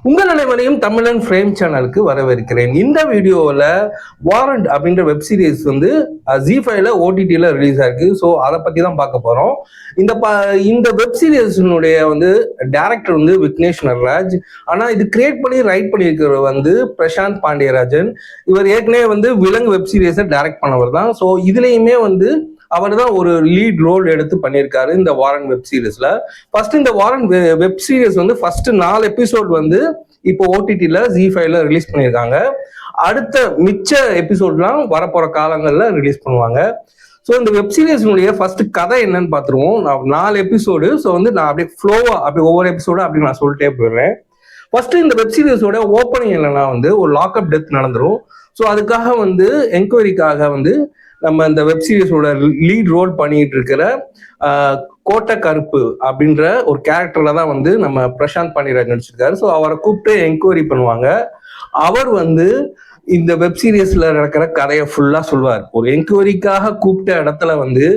உங்கள் அனைவரையும் தமிழன் ஃப்ரேம் சேனலுக்கு வரவேற்கிறேன். இந்த வீடியோவில் வாரண்ட் அப்படின்ற வெப் சீரிஸ் வந்து ஜி5ல ஓடிடியில் ரிலீஸ் ஆயிருக்கு. ஸோ அதை பற்றி தான் பார்க்க போகிறோம். இந்த வெப் சீரிஸினுடைய வந்து டைரக்டர் வந்து விக்னேஷ் நடராஜ். ஆனால் இது கிரியேட் பண்ணி ரைட் பண்ணியிருக்கிறவர் வந்து பிரசாந்த் பாண்டியராஜன். இவர் ஏற்கனவே வந்து விலங்கு வெப் சீரிஸை டைரக்ட் பண்ணவர் தான். ஸோ இதுலேயுமே வந்து அவர் தான் ஒரு லீட் ரோல் எடுத்து பண்ணியிருக்காரு இந்த வாரண்ட் வெப் சீரிஸ்ல. ஃபர்ஸ்ட் இந்த வாரண்ட் வெப் சீரிஸ் வந்து ஃபர்ஸ்ட் 4 எபிசோட் வந்து இப்போ ஓடிடியில் ஜி5ல ரிலீஸ் பண்ணியிருக்காங்க. அடுத்த மிச்ச எபிசோட்லாம் வரப்போற காலங்களில் ரிலீஸ் பண்ணுவாங்க. ஸோ இந்த வெப் சீரிஸ்னுடைய ஃபர்ஸ்ட் கதை என்னன்னு பார்த்துருவோம். நான் 4 எபிசோடு. ஸோ வந்து நான் அப்படியே ஃப்ளோவா அப்படியே ஒவ்வொரு எபிசோடும் அப்படி நான் சொல்லிட்டே போயிடுறேன். ஃபர்ஸ்ட் இந்த வெப் சீரிஸோட ஓப்பனிங் என்னன்னா வந்து ஒரு லாக்அப் டெத் நடந்துரும். ஸோ அதுக்காக வந்து என்கொயரிக்காக வந்து நம்ம இந்த வெப் சீரிஸோட லீட் ரோல் பண்ணிட்டு இருக்கிற கோட்டை கருப்பு அப்படின்ற ஒரு கேரக்டர்ல தான் வந்து நம்ம பிரசாந்த் பாண்டியராஜ் நடிச்சிருக்காரு. ஸோ அவரை கூப்பிட்டு என்கொயரி பண்ணுவாங்க. அவர் வந்து இந்த வெப் சீரிஸ்ல நடக்கிற கதையை ஃபுல்லா சொல்வார். ஒரு என்கொயரிக்காக கூப்பிட்ட இடத்துல வந்து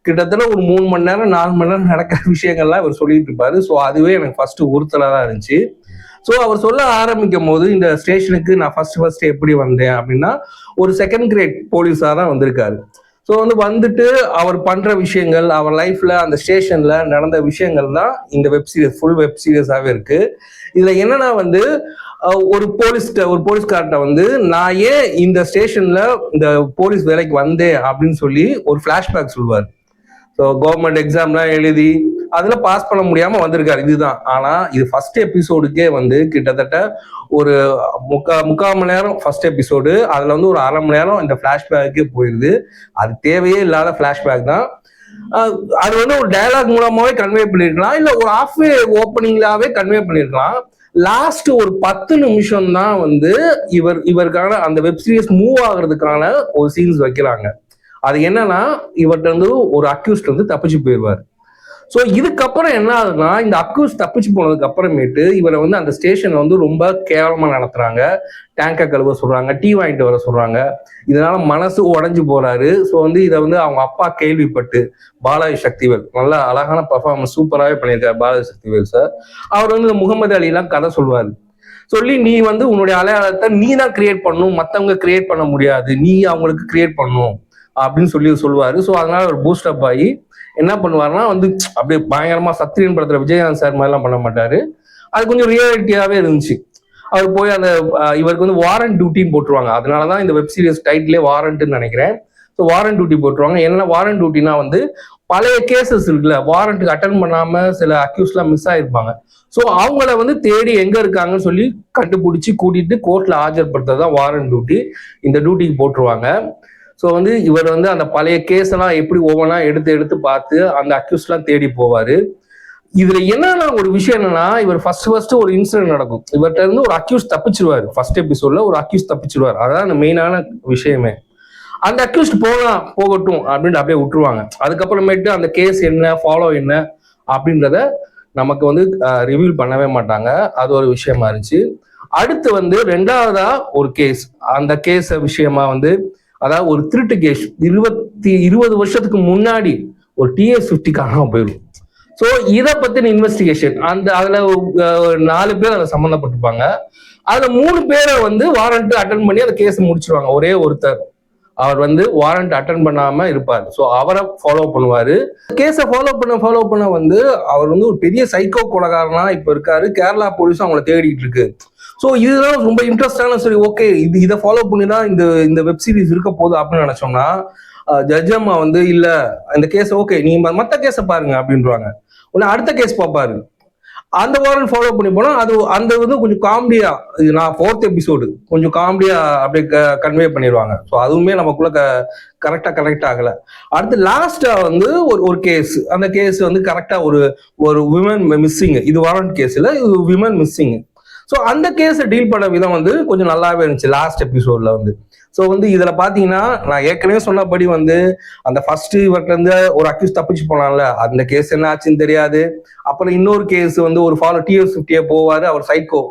கிட்டத்தட்ட ஒரு 3 மணி நேரம் 4 மணி நேரம் நடக்கிற விஷயங்கள்லாம் இவர் சொல்லிட்டு இருப்பாரு. ஸோ அதுவே எனக்கு ஃபர்ஸ்ட் உறுத்தலா தான் இருந்துச்சு. ஸோ அவர் சொல்ல ஆரம்பிக்கும் போது இந்த ஸ்டேஷனுக்கு நான் ஃபர்ஸ்ட் எப்படி வந்தேன் அப்படின்னா ஒரு செகண்ட் கிரேட் போலீஸாக தான் வந்திருக்காரு. ஸோ வந்து வந்துட்டு அவர் பண்ற விஷயங்கள், அவர் லைஃப்ல அந்த ஸ்டேஷன்ல நடந்த விஷயங்கள் தான் இந்த வெப் சீரிஸ் ஃபுல் வெப் சீரிஸாகவே இருக்கு. இதுல என்னன்னா வந்து ஒரு போலீஸ்கார்ட்ட வந்து நான் ஏன் இந்த ஸ்டேஷன்ல இந்த போலீஸ் வேலைக்கு வந்தேன் அப்படின்னு சொல்லி ஒரு ஃபிளாஷ்பேக் சொல்லுவார். ஸோ கவர்மெண்ட் எக்ஸாம்லாம் எழுதி அதில் பாஸ் பண்ண முடியாமல் வந்திருக்காரு. இதுதான். ஆனால் இது ஃபர்ஸ்ட் எபிசோடுக்கே வந்து கிட்டத்தட்ட ஒரு முக்கால் மணி நேரம் ஃபர்ஸ்ட் எபிசோடு. அதில் வந்து ஒரு அரை மணி நேரம் இந்த ஃப்ளாஷ்பேக்கே போயிடுது. அது தேவையே இல்லாத ஃப்ளாஷ்பேக் தான். அது வந்து ஒரு டயலாக் மூலமாவே கன்வே பண்ணியிருக்கலாம், இல்லை ஒரு ஆஃப் ஓப்பனிங்லாவே கன்வே பண்ணியிருக்கலாம். லாஸ்ட் ஒரு 10 நிமிஷம் தான் வந்து இவருக்கான அந்த வெப் சீரிஸ் மூவ் ஆகுறதுக்கான ஒரு சீன்ஸ் வைக்கிறாங்க. அது என்னன்னா இவர்கிட்ட வந்து ஒரு அக்யூஸ்ட் வந்து தப்பிச்சு போயிடுவார். ஸோ இதுக்கப்புறம் என்ன ஆகுதுன்னா இந்த அக்யூஸ் தப்பிச்சு போனதுக்கு அப்புறமேட்டு இவரை வந்து அந்த ஸ்டேஷன்ல வந்து ரொம்ப கேவலமா நடத்துறாங்க. டேங்கை கழுவ சொல்றாங்க, டீ வாங்கிட்டு வர சொல்றாங்க. இதனால மனசு உடஞ்சு போறாரு. ஸோ வந்து இதை வந்து அவங்க அப்பா கேள்விப்பட்டு பாலாஜி சக்திவேல் நல்ல அழகான பர்ஃபார்மன்ஸ் சூப்பராகவே பண்ணியிருக்காரு பாலாஜி சக்திவேல் சார். அவர் வந்து இந்த முகமது அலிலாம் கதை சொல்வாரு. சொல்லி நீ வந்து உன்னுடைய அடையாளத்தை நீ தான் கிரியேட் பண்ணணும், மற்றவங்க கிரியேட் பண்ண முடியாது, நீ அவங்களுக்கு கிரியேட் பண்ணணும் அப்படின்னு சொல்லி சொல்லுவாரு. ஸோ அதனால ஒரு பூஸ்ட் அப் ஆகி என்ன பண்ணுவாருன்னா வந்து அப்படியே பயங்கரமா சத்ரியன் படத்துல விஜயகாந்த் சார் மாதிரிலாம் பண்ண மாட்டாரு. அது கொஞ்சம் ரியாலிட்டியாவே இருந்துச்சு. அவர் போய் அந்த இவருக்கு வந்து வாரண்ட் டியூட்டின்னு போட்டுருவாங்க. அதனாலதான் இந்த வெப் சீரிஸ் டைட்டிலே வாரண்ட்னு நினைக்கிறேன். ஸோ வாரண்ட் டியூட்டி போட்டுருவாங்க. என்ன வாரண்ட் டியூட்டினா வந்து பழைய கேசஸ் இருக்குல்ல, வாரண்ட்டுக்கு அட்டன் பண்ணாம சில அக்யூஸ்லாம் மிஸ் ஆயிருப்பாங்க. ஸோ அவங்கள வந்து தேடி எங்க இருக்காங்கன்னு சொல்லி கண்டுபிடிச்சி கூட்டிட்டு கோர்ட்ல ஆஜர்படுத்துறதுதான் வாரண்ட் டியூட்டி. இந்த டியூட்டிக்கு போட்டுருவாங்க. ஸோ வந்து இவர் வந்து அந்த பழைய கேஸ் எல்லாம் எப்படி ஒவ்வொன்றா எடுத்து பார்த்து அந்த அக்யூஸ்ட்லாம் தேடி போவாரு. இதுல என்னன்னா ஒரு விஷயம் என்னன்னா இவர் ஃபர்ஸ்ட் ஒரு இன்சிடென்ட் நடக்கும். இவர்கிட்ட இருந்து ஒரு அக்யூஸ் தப்பிச்சிருவாரு. ஃபர்ஸ்ட் எபிசோட்ல ஒரு அக்யூஸ் தப்பிச்சிருவாரு. அதான் அந்த மெயினான விஷயமே. அந்த அக்யூஸ்ட் போகட்டும் அப்படின்னு அப்படியே விட்டுருவாங்க. அதுக்கப்புறமேட்டு அந்த கேஸ் என்ன, ஃபாலோ என்ன அப்படின்றத நமக்கு வந்து ரிவீல் பண்ணவே மாட்டாங்க. அது ஒரு விஷயமா இருந்துச்சு. அடுத்து வந்து 2வதா ஒரு கேஸ். அந்த கேஸ் விஷயமா வந்து அதாவது ஒரு திருட்டு கேஸ் 20 வருஷத்துக்கு முன்னாடி ஒரு TS-50 காணாம போயிடும். ஸோ இதை பத்தின இன்வெஸ்டிகேஷன் அதுல 4 பேர் அதில் சம்மந்தப்பட்டிருப்பாங்க. அதுல 3 பேரை வந்து வாரண்ட் அட்டன் பண்ணி அந்த கேஸ் முடிச்சிருவாங்க. ஒரே ஒருத்தர் அவர் வந்து வாரண்ட் அட்டன் பண்ணாம இருப்பார். ஸோ அவரை ஃபாலோ பண்ணுவாரு. கேஸை ஃபாலோ பண்ண வந்து அவர் வந்து ஒரு பெரிய சைக்கோ கொலைகாரனா இப்ப இருக்காரு. கேரளா போலீஸும் அவங்களை தேடிட்டு இருக்கு. ஸோ இதுதான் ரொம்ப இன்ட்ரெஸ்டான. சரி, ஓகே, இதை ஃபாலோ பண்ணி தான் இந்த வெப் சீரிஸ் இருக்க போகுது அப்படின்னு நினைச்சோம்னா ஜட்ஜ் அம்மா வந்து இல்ல இந்த கேஸ் ஓகே நீங்க மற்ற கேஸை பாருங்க அப்படின்றாங்க. உடனே அடுத்த கேஸ் பார்ப்பாரு. அந்த வாரண்ட் ஃபாலோ பண்ணி போனா அந்த வந்து கொஞ்சம் காமெடியா, நான் 4th எபிசோடு கொஞ்சம் காமெடியா அப்படியே கன்வே பண்ணிடுவாங்க. ஸோ அதுவுமே நமக்குள்ள கரெக்டா ஆகல. அடுத்து லாஸ்டா வந்து ஒரு கேஸ். அந்த கேஸ் வந்து கரெக்டா ஒரு விமன் மிஸ்ஸிங். இது வாரண்ட் கேஸ்ல இது விமன் மிஸ்ஸிங். ஸோ அந்த கேஸை டீல் பண்ண விதம் வந்து கொஞ்சம் நல்லாவே இருந்துச்சு லாஸ்ட் எபிசோட்ல வந்து. ஸோ வந்து இதுல பாத்தீங்கன்னா நான் ஏற்கனவே சொன்னபடி வந்து அந்த ஃபர்ஸ்ட் இவர்கிட்ட இருந்து ஒரு அக்யூஸ் தப்பிச்சு போனான்ல, அந்த கேஸ் என்ன ஆச்சுன்னு தெரியாது. அப்புறம் இன்னொரு கேஸ் வந்து ஒரு ஃபாலோ TS-50 போவாரு. அவர் சைக்கோ,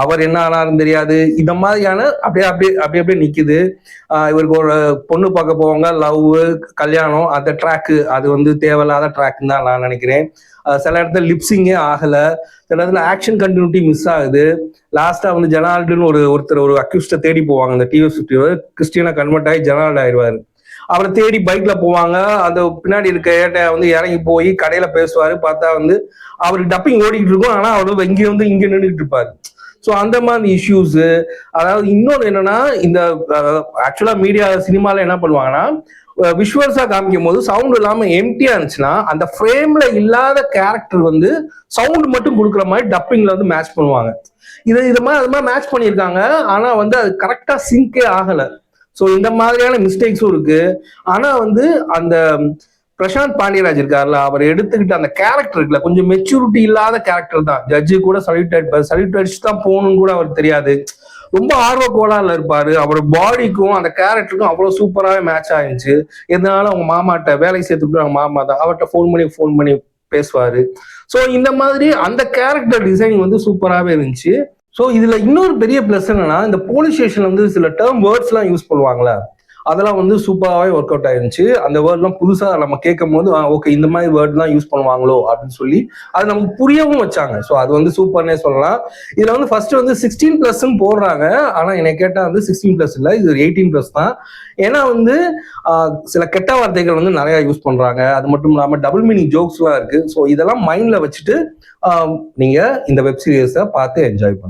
அவர் என்ன ஆனாருன்னு தெரியாது. இந்த மாதிரியான அப்படியே நிக்குது. இவருக்கு ஒரு பொண்ணு பார்க்க போவாங்க, லவ், கல்யாணம், அந்த ட்ராக்கு அது வந்து தேவையில்லாத ட்ராக்னு தான் நான் நினைக்கிறேன். சில இடத்துல லிப்சிங்கே ஆகல, சில இடத்துல ஆக்ஷன் கண்டினியூட்டி மிஸ் ஆகுது. லாஸ்டா வந்து ஜெனால்டுன்னு ஒருத்தர் ஒரு அக்யூஸ்ட தேடி போவாங்க. அந்த டிவி கிறிஸ்டியனா கன்வெர்ட் ஆகி ஜெனால்ட் ஆயிடுவாரு. அவரை தேடி பைக்ல போவாங்க. அந்த பின்னாடி இருக்க ஏட்டை வந்து இறங்கி போய் கடையில பேசுவாரு. பார்த்தா வந்து அவருக்கு டப்பிங் ஓடிக்கிட்டு இருக்கும். ஆனா அவர் இங்க வந்து இங்க நின்றுட்டு இருப்பாரு. ஸோ அந்த மாதிரி இஷ்யூஸ். அதாவது இன்னொன்று என்னன்னா, இந்த ஆக்சுவலா மீடியா சினிமால என்ன பண்ணுவாங்கன்னா, விஷுவல்ஸா காமிக்கும் போது சவுண்ட் இல்லாம எம்டியா இருந்துச்சுன்னா அந்த ஃப்ரேம்ல இல்லாத கேரக்டர் வந்து சவுண்ட் மட்டும் கொடுக்குற மாதிரி டப்பிங்ல வந்து மேட்ச் பண்ணுவாங்க. இது மாதிரி அது மாதிரி மேட்ச் பண்ணியிருக்காங்க. ஆனா வந்து அது கரெக்டா சிங்கே ஆகல. ஸோ இந்த மாதிரியான மிஸ்டேக்ஸும் இருக்கு. ஆனா வந்து அந்த பிரசாந்த் பாண்டியராஜ் இருக்காருல்ல, அவர் எடுத்துக்கிட்ட அந்த கேரக்டர் இருக்குல்ல, கொஞ்சம் மெச்சூரிட்டி இல்லாத கேரக்டர் தான். ஜட்ஜு கூட சல்யூட் அடிச்சு தான் போகணும்னு கூட அவருக்கு தெரியாது. ரொம்ப ஆர்வ கோளாறுல இருப்பாரு. அவர் பாடிக்கும் அந்த கேரக்டருக்கும் அவ்வளவு சூப்பராகவே மேட்ச் ஆயிருச்சு. எதனால அவங்க மாமாட்ட வேலைக்கு சேர்த்துக்கிட்டு அவங்க மாமா தான் அவர்கிட்ட ஃபோன் பண்ணி பேசுவாரு. ஸோ இந்த மாதிரி அந்த கேரக்டர் டிசைன் வந்து சூப்பராகவே இருந்துச்சு. ஸோ இதுல இன்னொரு பெரிய பிளஸ் என்னன்னா, இந்த போலீஸ் ஸ்டேஷன்ல வந்து சில டேர்ம் வேர்ட்ஸ் எல்லாம் யூஸ் பண்ணுவாங்களா, அதெல்லாம் வந்து சூப்பராகவே ஒர்க் அவுட் ஆயிருந்துச்சு. அந்த வேர்ட்லாம் புதுசா நம்ம கேட்கும் போது ஓகே இந்த மாதிரி வேர்ட் தான் யூஸ் பண்ணுவாங்களோ அப்படின்னு சொல்லி அது நமக்கு புரியவும் வச்சாங்க. ஸோ அது வந்து சூப்பர்னே சொல்லலாம். இதுல வந்து ஃபர்ஸ்ட் வந்து 16+ போடுறாங்க. ஆனா என்னை கேட்டா வந்து 16+ இல்லை, இது 18+ தான். ஏன்னா வந்து சில கெட்ட வார்த்தைகள் வந்து நிறைய யூஸ் பண்றாங்க. அது மட்டும் இல்லாம டபுள் மீனிங் ஜோக்ஸ் எல்லாம் இருக்கு. ஸோ இதெல்லாம் மைண்ட்ல வச்சுட்டு நீங்க இந்த வெப் சீரிஸை பார்த்து என்ஜாய் பண்ணுங்க.